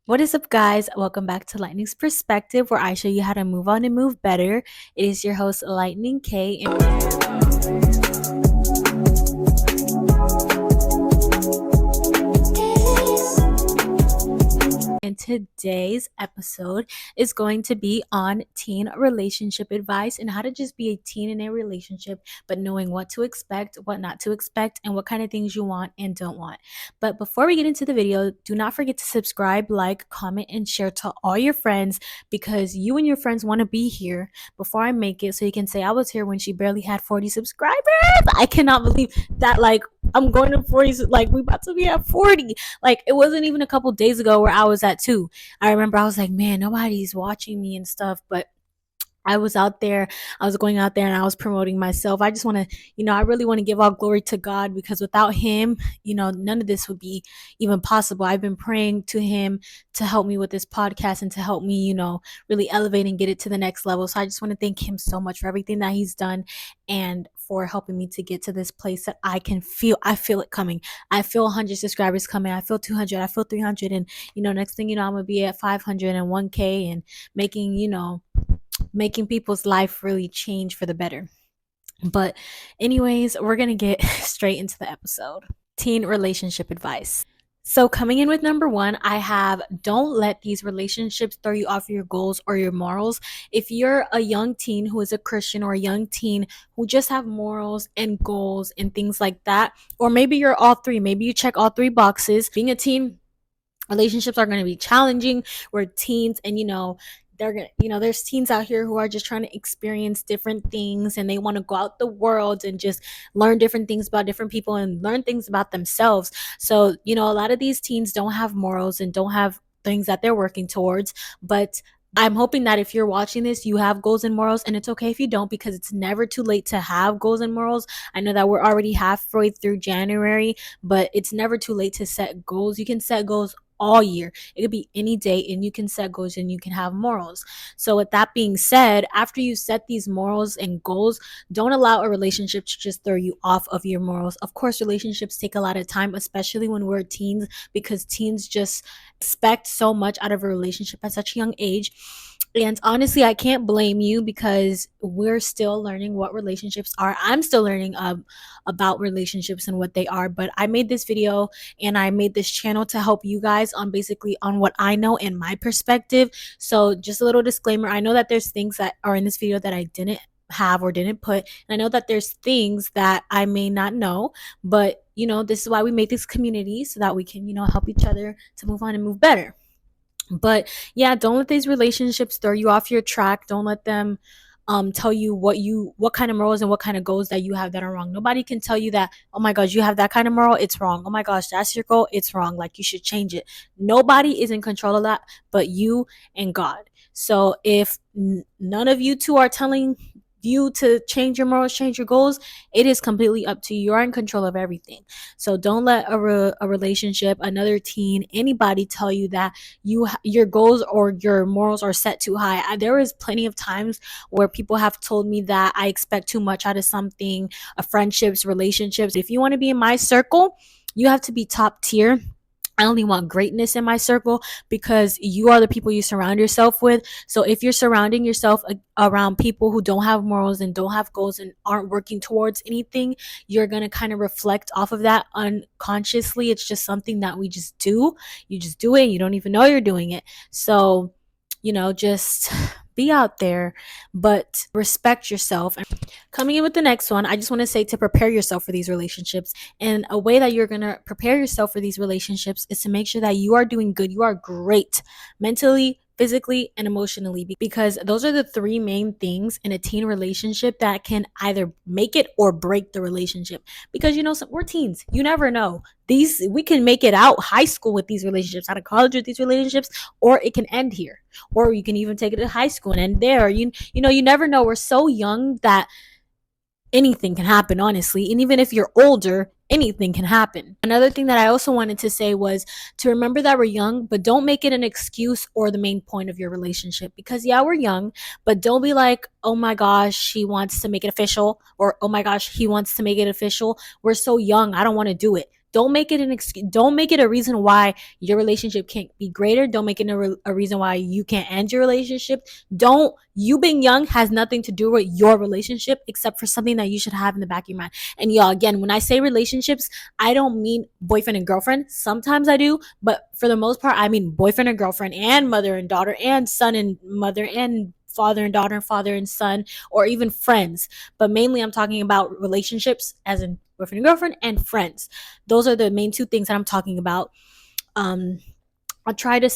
What is up, guys? Welcome back to Lightning's Perspective, where I show you how to move on and move better. It is your host, Lightning K, and today's episode is going to be on teen relationship advice and how to just be a teen in a relationship, but knowing what to expect, what not to expect, and what kind of things you want and don't want. But before we get into the video, do not forget to subscribe, like, comment, and share to all your friends, because you and your friends want to be here before I make it, so you can say I was here when she barely had 40 subscribers. I cannot believe that, I'm going to 40, we about to be at 40. Like, it wasn't even a couple days ago where I was at 2. I remember I was like, man, nobody's watching me and stuff, but I was out there, I was going out there and I was promoting myself. I just want to, I really want to give all glory to God, because without him, none of this would be even possible. I've been praying to him to help me with this podcast and to help me, really elevate and get it to the next level. So I just want to thank him so much for everything that he's done and for helping me to get to this place that I feel it coming. I feel 100 subscribers coming. I feel 200. I feel 300. And, next thing you know, I'm going to be at 500 and 1K and making people's life really change for the better. But anyways, we're going to get straight into the episode. Teen relationship advice. So coming in with number 1, I have, don't let these relationships throw you off your goals or your morals. If you're a young teen who is a Christian, or a young teen who just have morals and goals and things like that, or maybe you're all three, maybe you check all 3 boxes. Being a teen, relationships are going to be challenging. We're teens, and they're gonna, there's teens out here who are just trying to experience different things, and they want to go out the world and just learn different things about different people and learn things about themselves. So, a lot of these teens don't have morals and don't have things that they're working towards. But I'm hoping that if you're watching this, you have goals and morals, and it's okay if you don't, because it's never too late to have goals and morals. I know that we're already halfway through January, but it's never too late to set goals. You can set goals all year. It could be any day, and you can set goals and you can have morals. So with that being said, after you set these morals and goals, don't allow a relationship to just throw you off of your morals. Of course, relationships take a lot of time, especially when we're teens, because teens just expect so much out of a relationship at such a young age. And honestly, I can't blame you, because we're still learning what relationships are. I'm still learning about relationships and what they are. But I made this video and I made this channel to help you guys on basically on what I know and my perspective. So just a little disclaimer. I know that there's things that are in this video that I didn't have or didn't put. And I know that there's things that I may not know. But, this is why we make this community, so that we can, help each other to move on and move better. But yeah, don't let these relationships throw you off your track. Don't let them tell you what kind of morals and what kind of goals that you have that are wrong. Nobody can tell you that, oh my gosh, you have that kind of moral, it's wrong. Oh my gosh, that's your goal, it's wrong. Like, you should change it. Nobody is in control of that but you and God. So if none of you two are telling you to change your morals, change your goals, it is completely up to you. You're in control of everything. So don't let a relationship, another teen, anybody tell you that your goals or your morals are set too high. There is plenty of times where people have told me that I expect too much out of something, friendships, relationships. If you want to be in my circle, you have to be top tier. I only want greatness in my circle, because you are the people you surround yourself with. So if you're surrounding yourself around people who don't have morals and don't have goals and aren't working towards anything, you're going to kind of reflect off of that unconsciously. It's just something that we just do. You just do it and you don't even know you're doing it. So, just be out there, but respect yourself. And coming in with the next one, I just want to say to prepare yourself for these relationships. And a way that you're going to prepare yourself for these relationships is to make sure that you are doing good. You are great mentally, physically, and emotionally, because those are the 3 main things in a teen relationship that can either make it or break the relationship. Because we're teens, you never know. We can make it out high school with these relationships, out of college with these relationships, or it can end here, or you can even take it to high school and end there. You never know. We're so young that anything can happen, honestly. And even if you're older, anything can happen. Another thing that I also wanted to say was to remember that we're young, but don't make it an excuse or the main point of your relationship. Because yeah, we're young, but don't be like, oh my gosh, she wants to make it official, or oh my gosh, he wants to make it official. We're so young, I don't want to do it. Don't make it an excuse. Don't make it a reason why your relationship can't be greater. Don't make it a reason why you can't end your relationship. Don't, you being young has nothing to do with your relationship except for something that you should have in the back of your mind. And y'all, again, when I say relationships, I don't mean boyfriend and girlfriend. Sometimes I do, but for the most part, I mean boyfriend and girlfriend and mother and daughter and son and mother and father and daughter and father and son, or even friends. But mainly I'm talking about relationships as in boyfriend and girlfriend and friends. Those are the main two things that I'm talking about. um i'll try to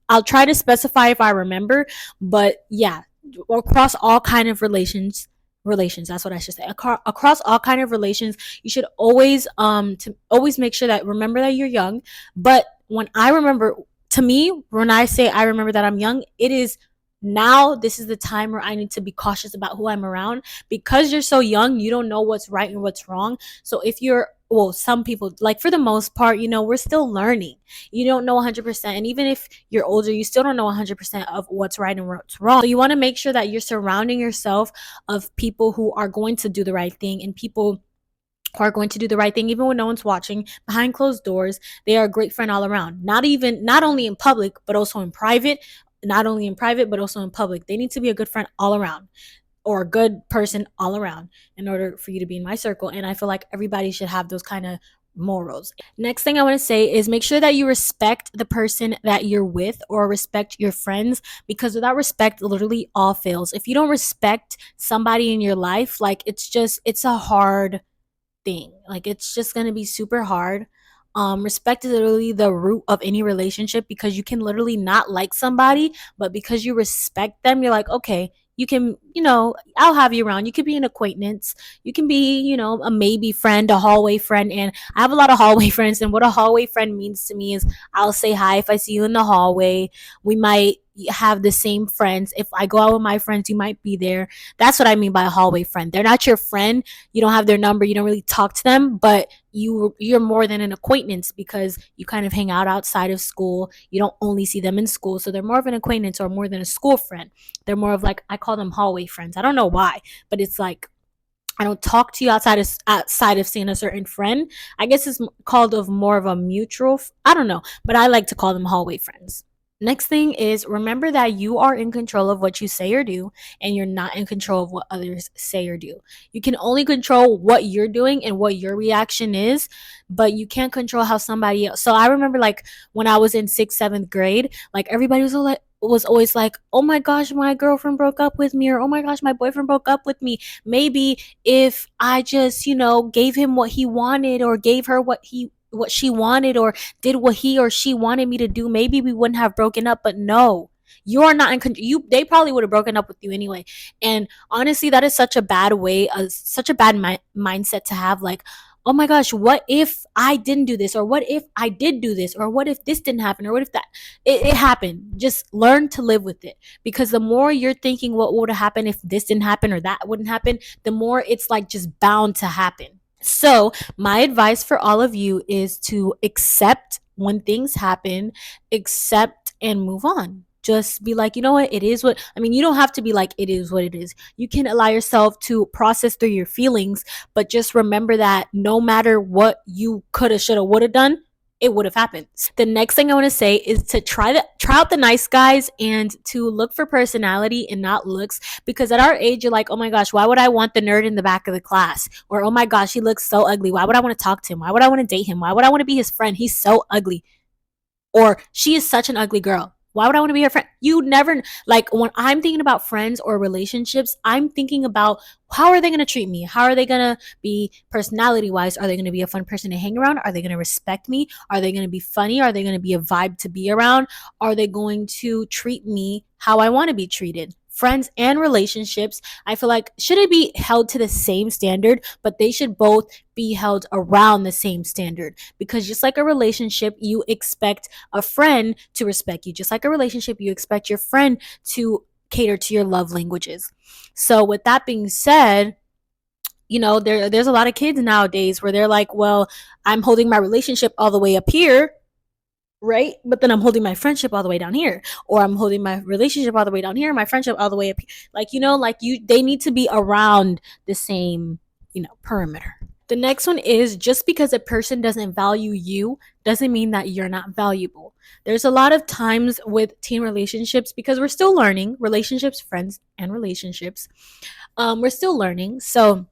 I'll try to specify if I remember, but yeah, across all kind of relations, that's what I should say. Across all kind of relations, you should always to always make sure that, remember that you're young. But when I remember, to me, when I say I remember that I'm young, it is now, this is the time where I need to be cautious about who I'm around, because you're so young, you don't know what's right and what's wrong. So if you're, well, some people, like, for the most part, we're still learning. You don't know 100%, and even if you're older, you still don't know 100% of what's right and what's wrong. So you want to make sure that you're surrounding yourself of people who are going to do the right thing, and people who are going to do the right thing even when no one's watching, behind closed doors. They are a great friend all around, not only in public but also in private. Not only in private but also in public, they need to be a good friend all around, or a good person all around, in order for you to be in my circle. And I feel like everybody should have those kind of morals. Next thing I want to say is, make sure that you respect the person that you're with, or respect your friends, because without respect, literally all fails. If you don't respect somebody in your life, like, it's a hard thing. Like, it's just gonna be super hard. Respect is literally the root of any relationship, because you can literally not like somebody, but because you respect them, you're like, okay, you can, I'll have you around. You could be an acquaintance. You can be, a maybe friend, a hallway friend. And I have a lot of hallway friends. And what a hallway friend means to me is, I'll say hi if I see you in the hallway. We might have the same friends. If I go out with my friends, you might be there. That's what I mean by a hallway friend. They're not your friend. You don't have their number. You don't really talk to them, but you're more than an acquaintance, because you kind of hang out outside of school. You don't only see them in school, so they're more of an acquaintance, or more than a school friend. They're more of, like, I call them hallway friends. I don't know why, but it's like, I don't talk to you outside of seeing a certain friend. I guess it's called of more of a mutual. I don't know, but I like to call them hallway friends. Next thing is, remember that you are in control of what you say or do, and you're not in control of what others say or do. You can only control what you're doing and what your reaction is, but you can't control how somebody else. So I remember, like, when I was in 6th, 7th grade, like, everybody was always like, oh my gosh, my girlfriend broke up with me, or oh my gosh, my boyfriend broke up with me. Maybe if I just, gave him what he wanted, or gave her what she wanted, or did what he or she wanted me to do, maybe we wouldn't have broken up. But no, you are not in control. They probably would have broken up with you anyway. And honestly, that is such a bad way, such a bad mindset to have. Like, oh my gosh, what if I didn't do this, or what if I did do this, or what if this didn't happen, or what if that it happened. Just learn to live with it, because the more you're thinking what would have happened if this didn't happen or that wouldn't happen, the more it's like just bound to happen. So, my advice for all of you is to accept when things happen, accept and move on. Just be like, you know what, it is what, I mean, you don't have to be like, it is what it is. You can allow yourself to process through your feelings, but just remember that no matter what you coulda, shoulda, woulda done, it would have happened. The next thing I want to say is to try out the nice guys, and to look for personality and not looks, because at our age, you're like, oh my gosh, why would I want the nerd in the back of the class? Or, oh my gosh, he looks so ugly, why would I want to talk to him? Why would I want to date him? Why would I want to be his friend? He's so ugly. Or, she is such an ugly girl, why would I want to be her friend? You never, like, when I'm thinking about friends or relationships, I'm thinking about, how are they going to treat me? How are they going to be personality wise? Are they going to be a fun person to hang around? Are they going to respect me? Are they going to be funny? Are they going to be a vibe to be around? Are they going to treat me how I want to be treated? Friends and relationships, I feel like, shouldn't be held to the same standard, but they should both be held around the same standard. Because just like a relationship, you expect a friend to respect you. Just like a relationship, you expect your friend to cater to your love languages. So with that being said, there's a lot of kids nowadays where they're like, well, I'm holding my relationship all the way up here, right? But then I'm holding my friendship all the way down here, or I'm holding my relationship all the way down here, my friendship all the way up here. Like, they need to be around the same, perimeter. The next one is, just because a person doesn't value you doesn't mean that you're not valuable. There's a lot of times with teen relationships, because we're still learning relationships, friends, and relationships. We're still learning. So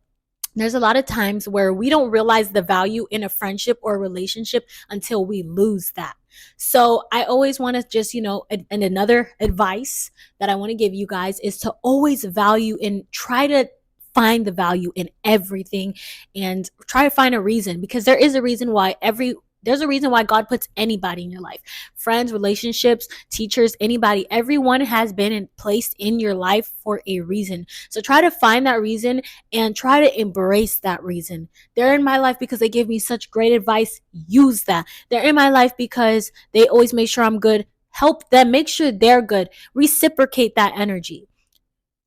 there's a lot of times where we don't realize the value in a friendship or a relationship until we lose that. So I always want to just, and another advice that I want to give you guys is to always value and try to find the value in everything, and try to find a reason, because there is a reason why there's a reason why God puts anybody in your life. Friends, relationships, teachers, anybody, everyone has been placed in your life for a reason. So try to find that reason and try to embrace that reason. They're in my life because they give me such great advice. Use that. They're in my life because they always make sure I'm good. Help them, make sure they're good. Reciprocate that energy.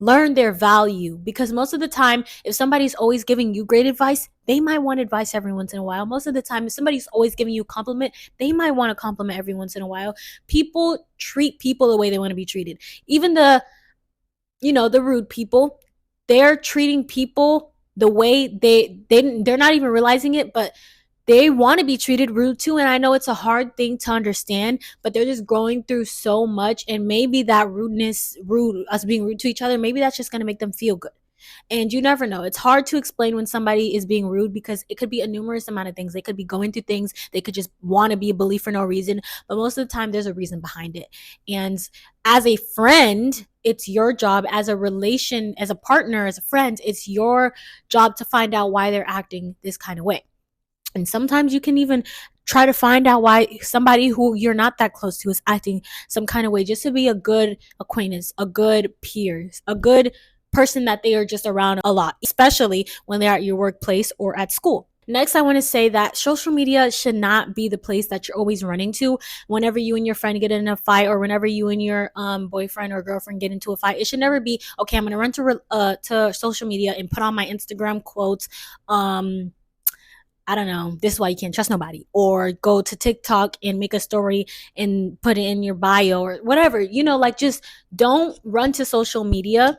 Learn their value, because most of the time, if somebody's always giving you great advice, they might want advice every once in a while. Most of the time, if somebody's always giving you a compliment, they might want a compliment every once in a while. People treat people the way they want to be treated. Even the rude people, they're treating people the way they're not even realizing it, but they want to be treated rude too. And I know it's a hard thing to understand, but they're just going through so much. And maybe that us being rude to each other, maybe that's just going to make them feel good. And you never know. It's hard to explain when somebody is being rude, because it could be a numerous amount of things. They could be going through things. They could just want to be a bully for no reason. But most of the time, there's a reason behind it. And as a friend, it's your job. As a partner, as a friend, it's your job to find out why they're acting this kind of way. And sometimes you can even try to find out why somebody who you're not that close to is acting some kind of way, just to be a good acquaintance, a good peer, a good person that they are just around a lot, especially when they're at your workplace or at school. Next, I want to say that social media should not be the place that you're always running to whenever you and your friend get in a fight, or whenever you and your boyfriend or girlfriend get into a fight. It should never be, okay, I'm going to run to social media and put on my Instagram quotes, I don't know, this is why you can't trust nobody, or go to TikTok and make a story and put it in your bio or whatever, just don't run to social media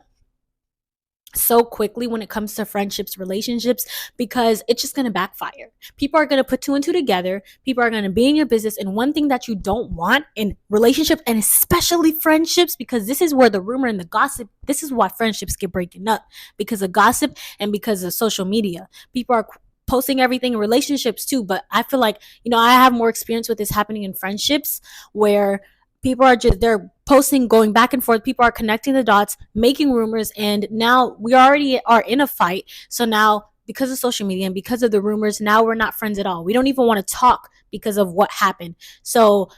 so quickly when it comes to friendships, relationships, because it's just going to backfire. People are going to put two and two together. People are going to be in your business. And one thing that you don't want in relationships, and especially friendships, because this is where the rumor and the gossip, this is why friendships get breaking up, because of gossip and because of social media. People are posting everything in relationships too, but I feel like, I have more experience with this happening in friendships, where people are they're posting, going back and forth. People are connecting the dots, making rumors, and now we already are in a fight. So now, because of social media and because of the rumors, now we're not friends at all. We don't even want to talk because of what happened. So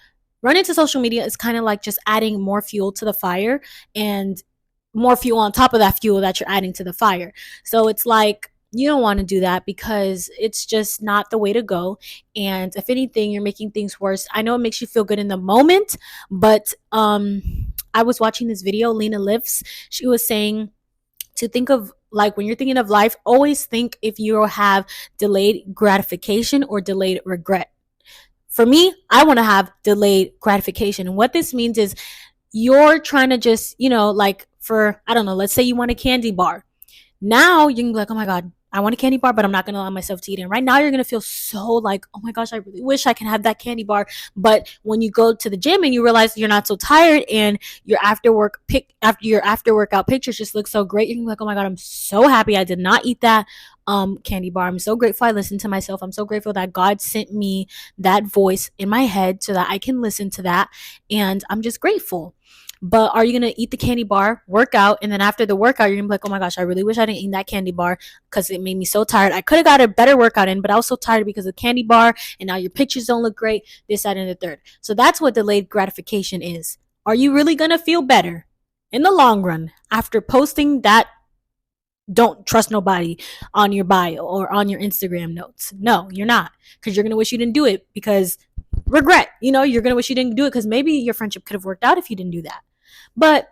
running to social media is kind of like just adding more fuel to the fire, and more fuel on top of that fuel that you're adding to the fire. So it's like, you don't want to do that, because it's just not the way to go. And if anything, you're making things worse. I know it makes you feel good in the moment, but I was watching this video, Lena Lifts. She was saying to think of, like, when you're thinking of life, always think if you have delayed gratification or delayed regret. For me, I want to have delayed gratification. And what this means is you're trying to just, like, for, I don't know, let's say you want a candy bar. Now you can be like, oh my God, I want a candy bar, but I'm not going to allow myself to eat it. Right now, you're going to feel so like, oh my gosh, I really wish I can have that candy bar. But when you go to the gym and you realize you're not so tired, and your after workout pictures just look so great, you're going to be like, oh my God, I'm so happy I did not eat that candy bar. I'm so grateful I listened to myself. I'm so grateful that God sent me that voice in my head so that I can listen to that. And I'm just grateful. But are you going to eat the candy bar, work out, and then after the workout, you're going to be like, oh my gosh, I really wish I didn't eat that candy bar because it made me so tired. I could have got a better workout in, but I was so tired because of the candy bar, and now your pictures don't look great, this, that, and the third. So that's what delayed gratification is. Are you really going to feel better in the long run after posting that don't trust nobody on your bio or on your Instagram notes? No, you're not, because you're going to wish you didn't do it, because regret, you're going to wish you didn't do it, because maybe your friendship could have worked out if you didn't do that. But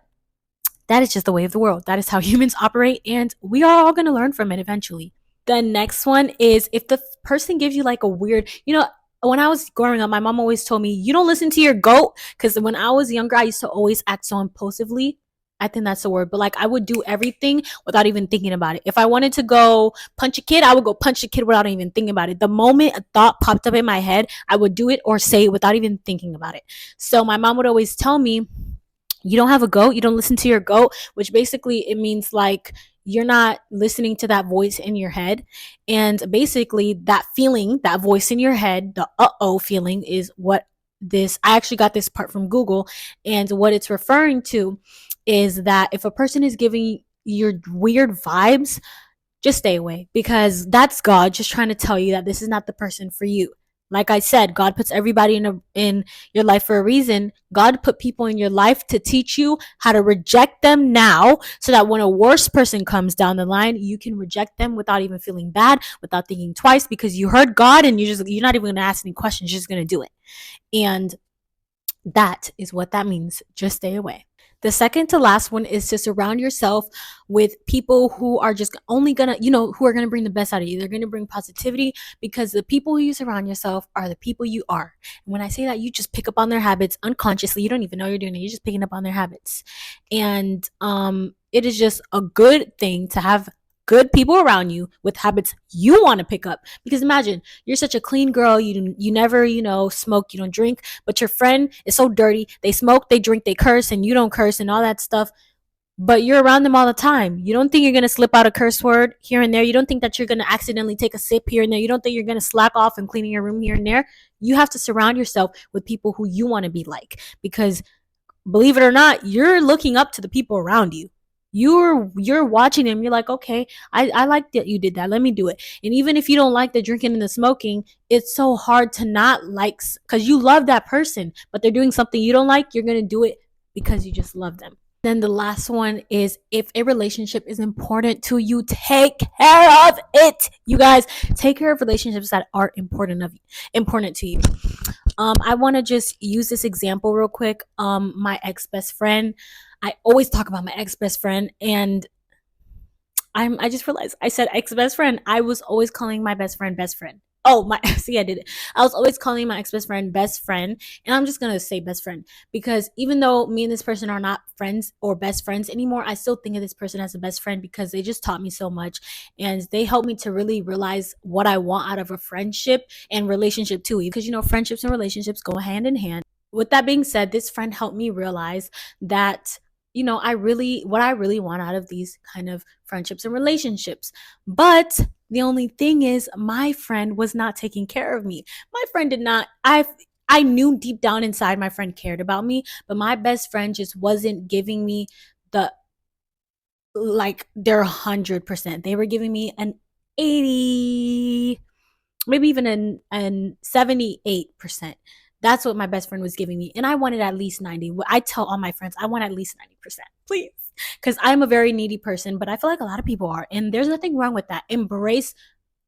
that is just the way of the world. That is how humans operate, and we are all going to learn from it eventually. The next one is, if the person gives you like a weird, when I was growing up, my mom always told me, you don't listen to your goat, because when I was younger, I used to always act so impulsively I think that's the word. But like I would do everything without even thinking about it. If I wanted to go punch a kid, I would go punch a kid without even thinking about it. The moment a thought popped up in my head, I would do it or say it without even thinking about it. So my mom would always tell me, you don't have a goat, you don't listen to your goat, which basically it means like you're not listening to that voice in your head. And basically that feeling, that voice in your head, the uh-oh feeling is what this, I actually got this part from Google, and what it's referring to is that if a person is giving you weird vibes, just stay away, because that's God just trying to tell you that this is not the person for you. Like I said, God puts everybody in your life for a reason. God put people in your life to teach you how to reject them now, so that when a worse person comes down the line, you can reject them without even feeling bad, without thinking twice, because you heard God and you're not even going to ask any questions, you're just going to do it. And that is what that means. Just stay away. The second to last one is to surround yourself with people who are just only gonna, who are gonna bring the best out of you. They're gonna bring positivity, because the people who you surround yourself are the people you are. And when I say that, you just pick up on their habits unconsciously. You don't even know you're doing it. You're just picking up on their habits. And it is just a good thing to have good people around you with habits you want to pick up. Because imagine you're such a clean girl, you never smoke, you don't drink, but your friend is so dirty, they smoke, they drink, they curse, and you don't curse and all that stuff, but you're around them all the time. You don't think you're going to slip out a curse word here and there. You don't think that you're going to accidentally take a sip here and there. You don't think you're going to slack off and cleaning your room here and there. You have to surround yourself with people who you want to be like, because believe it or not, you're looking up to the people around you. You're watching them. You're like, okay, I like that you did that. Let me do it. And even if you don't like the drinking and the smoking, it's so hard to not like, because you love that person, but they're doing something you don't like. You're going to do it because you just love them. Then the last one is, if a relationship is important to you, take care of it. You guys, take care of relationships that are important to you. I want to just use this example real quick. My ex-best friend. I always talk about my ex-best friend, and I just realized I said ex-best friend. I was always calling my best friend best friend. Oh, see, I did it. I was always calling my ex-best friend best friend, and I'm just gonna say best friend, because even though me and this person are not friends or best friends anymore, I still think of this person as a best friend, because they just taught me so much, and they helped me to really realize what I want out of a friendship and relationship too. Because friendships and relationships go hand in hand. With that being said, this friend helped me realize that what I really want out of these kind of friendships and relationships. But the only thing is, my friend was not taking care of me. My friend did not. I knew deep down inside my friend cared about me, but my best friend just wasn't giving me their 100%. They were giving me an 80, maybe even an 78%. That's what my best friend was giving me. And I wanted at least 90. I tell all my friends, I want at least 90%, please. Because I'm a very needy person, but I feel like a lot of people are. And there's nothing wrong with that. Embrace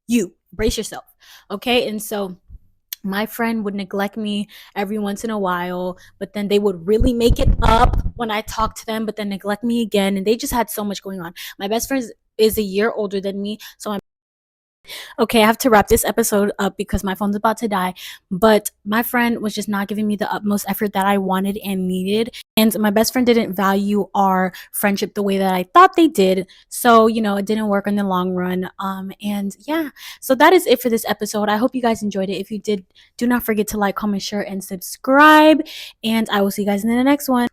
yourself. Okay. And so my friend would neglect me every once in a while, but then they would really make it up when I talked to them, but then neglect me again. And they just had so much going on. My best friend is a year older than me. So okay, I have to wrap this episode up because my phone's about to die. But my friend was just not giving me the utmost effort that I wanted and needed. And my best friend didn't value our friendship the way that I thought they did. So, it didn't work in the long run. And yeah, so that is it for this episode. I hope you guys enjoyed it. If you did, do not forget to like, comment, share, and subscribe. And I will see you guys in the next one.